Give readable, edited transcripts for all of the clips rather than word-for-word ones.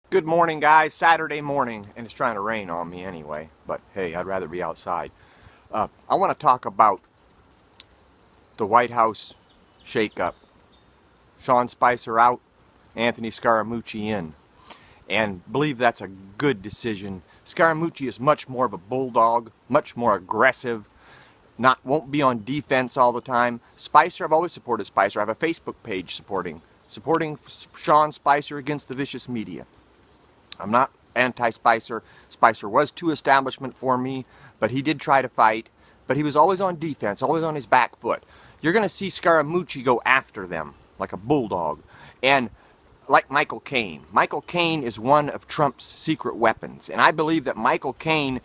Good morning, guys. Saturday morning, and it's trying to rain on me anyway, but hey, I'd rather be outside. I want to talk about the White House shakeup. Sean Spicer out, Anthony Scaramucci in, and believe that's a good decision. Scaramucci is much more of a bulldog, much more aggressive, won't be on defense all the time. Spicer, I've always supported Spicer. I have a Facebook page supporting Sean Spicer against the vicious media. I'm not anti-Spicer. Spicer was too establishment for me, but he did try to fight. But he was always on defense, always on his back foot. You're going to see Scaramucci go after them like a bulldog. And like Michael Caine. Michael Caine is one of Trump's secret weapons. And I believe that Michael Caine,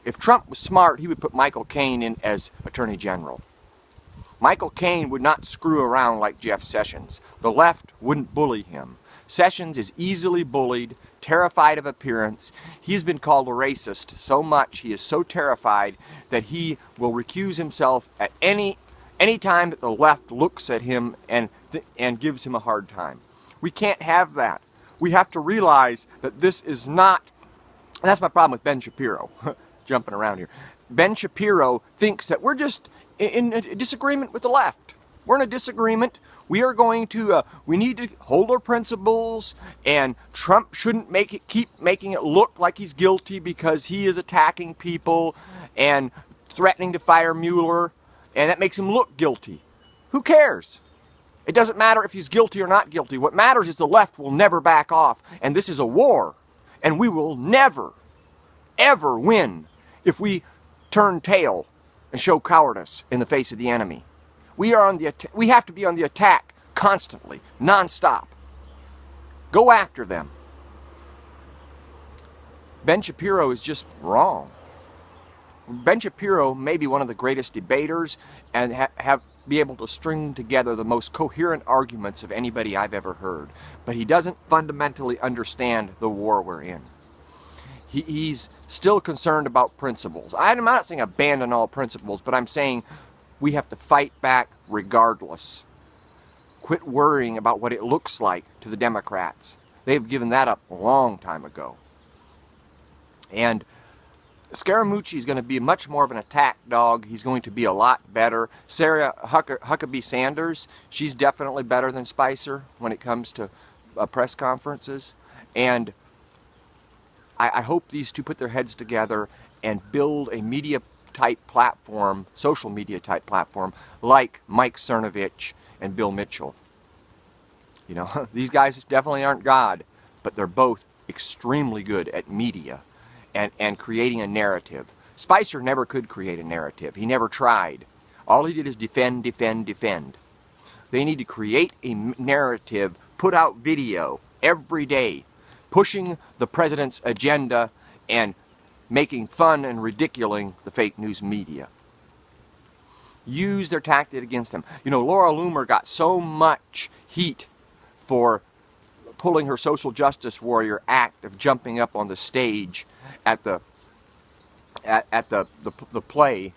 if Trump was smart, he would put Michael Caine in as Attorney General. Michael Caine would not screw around like Jeff Sessions. The left wouldn't bully him. Sessions is easily bullied, terrified of appearance. He's been called a racist so much, he is so terrified that he will recuse himself at any time that the left looks at him and gives him a hard time. We can't have that. We have to realize that this is not, and that's my problem with Ben Shapiro, jumping around here. Ben Shapiro thinks that we're just in a disagreement with the left. We're in a disagreement. We are going to, we need to hold our principles, and Trump shouldn't keep making it look like he's guilty because he is attacking people and threatening to fire Mueller, and that makes him look guilty. Who cares? It doesn't matter if he's guilty or not guilty. What matters is the left will never back off, and this is a war, and we will never, ever win if we turn tail and show cowardice in the face of the enemy. We have to be on the attack constantly, non-stop. Go after them. Ben Shapiro is just wrong. Ben Shapiro may be one of the greatest debaters and be able to string together the most coherent arguments of anybody I've ever heard. But he doesn't fundamentally understand the war we're in. He's still concerned about principles. I'm not saying abandon all principles, but I'm saying we have to fight back regardless. Quit worrying about what it looks like to the Democrats. They've given that up a long time ago. And Scaramucci is going to be much more of an attack dog. He's going to be a lot better. Sarah Huckabee Sanders, she's definitely better than Spicer when it comes to press conferences. And I hope these two put their heads together and build a media-type platform, social media-type platform, like Mike Cernovich and Bill Mitchell. You know, these guys definitely aren't God, but they're both extremely good at media and creating a narrative. Spicer never could create a narrative. He never tried. All he did is defend, defend, defend. They need to create a narrative, put out video every day, pushing the president's agenda and making fun and ridiculing the fake news media. Use their tactic against them. You know, Laura Loomer got so much heat for pulling her social justice warrior act of jumping up on the stage at the play,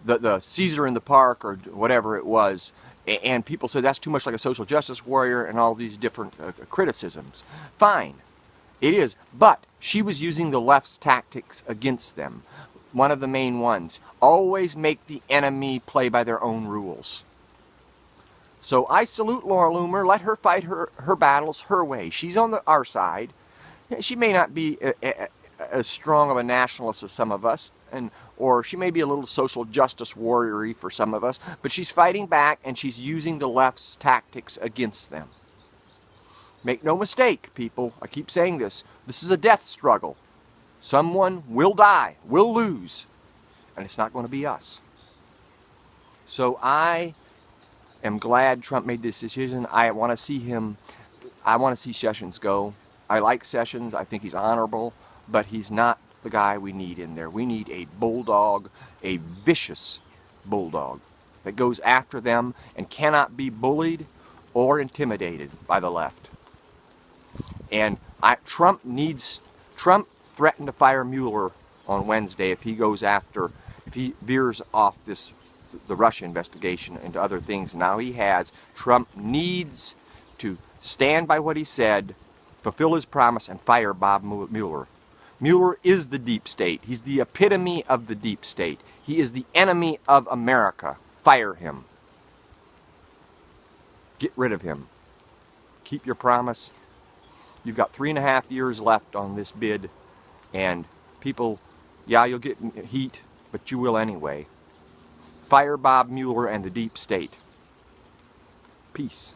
the Caesar in the Park or whatever it was. And people said that's too much like a social justice warrior and all these different criticisms. Fine, it is, but she was using the left's tactics against them. One of the main ones, always make the enemy play by their own rules. So I salute Laura Loomer. Let her fight her battles her way. She's on our side. She may not be as strong of a nationalist as some of us, or she may be a little social justice warrior-y for some of us, but she's fighting back and she's using the left's tactics against them. Make no mistake, people, I keep saying this, this is a death struggle. Someone will die, will lose, and it's not going to be us. So I am glad Trump made this decision. I want to see Sessions go. I like Sessions, I think he's honorable, but he's not the guy we need in there. We need a bulldog, a vicious bulldog that goes after them and cannot be bullied or intimidated by the left. And Trump threatened to fire Mueller on Wednesday if he veers off the Russia investigation into other things. Now he has. Trump needs to stand by what he said, fulfill his promise, and fire Bob Mueller. Mueller is the deep state. He's the epitome of the deep state. He is the enemy of America. Fire him. Get rid of him. Keep your promise. You've got 3.5 years left on this bid, and people, yeah, you'll get heat, but you will anyway. Fire Bob Mueller and the deep state. Peace.